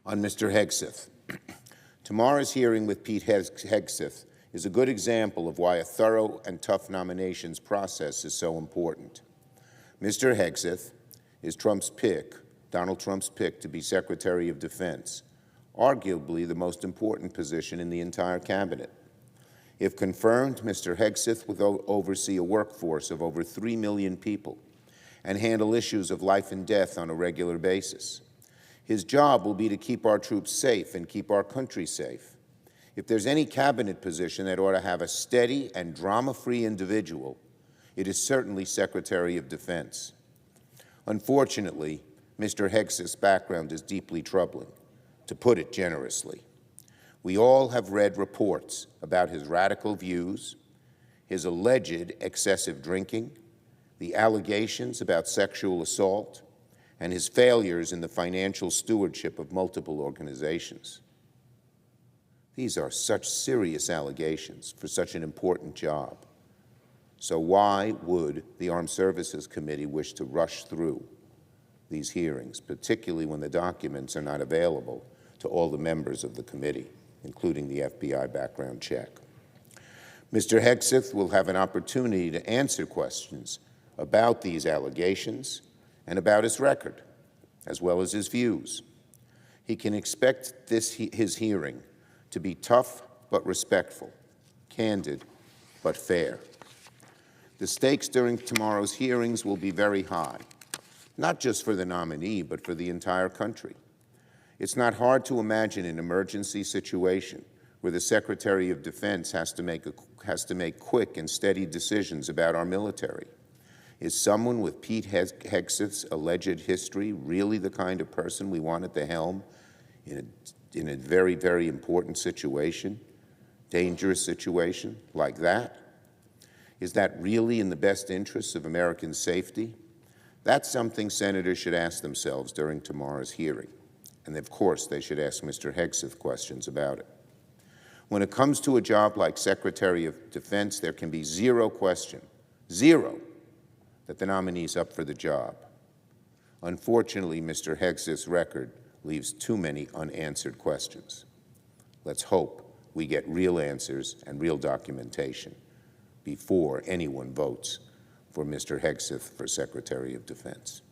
On Mr. Hegseth. Tomorrow's hearing with Pete Hegseth is a good example of why a thorough and tough nominations process is so important. Mr. Hegseth is Donald Trump's pick to be Secretary of Defense, arguably the most important position in the entire cabinet. If confirmed, Mr. Hegseth will oversee a workforce of over 3 million people and handle issues of life and death on a regular basis. His job will be to keep our troops safe and keep our country safe. If there's any cabinet position that ought to have a steady and drama-free individual, it is certainly Secretary of Defense. Unfortunately, Mr. Hegseth's background is deeply troubling, to put it generously. We all have read reports about his radical views, his alleged excessive drinking, the allegations about sexual assault, and his failures in the financial stewardship of multiple organizations. These are such serious allegations for such an important job. So why would the Armed Services Committee wish to rush through these hearings, particularly when the documents are not available to all the members of the committee, including the FBI background check? Mr. Hegseth will have an opportunity to answer questions about these allegations and about his record, as well as his views. He can expect his hearing to be tough but respectful, candid but fair. The stakes during tomorrow's hearings will be very high, not just for the nominee, but for the entire country. It's not hard to imagine an emergency situation where the Secretary of Defense has to make quick and steady decisions about our military. Is someone with Pete Hegseth's alleged history really the kind of person we want at the helm in a very, very important situation, dangerous situation like that? Is that really in the best interests of American safety? That's something senators should ask themselves during tomorrow's hearing. And of course, they should ask Mr. Hegseth questions about it. When it comes to a job like Secretary of Defense, there can be zero question, zero, that the nominee is up for the job. Unfortunately, Mr. Hegseth's record leaves too many unanswered questions. Let's hope we get real answers and real documentation before anyone votes for Mr. Hegseth for Secretary of Defense.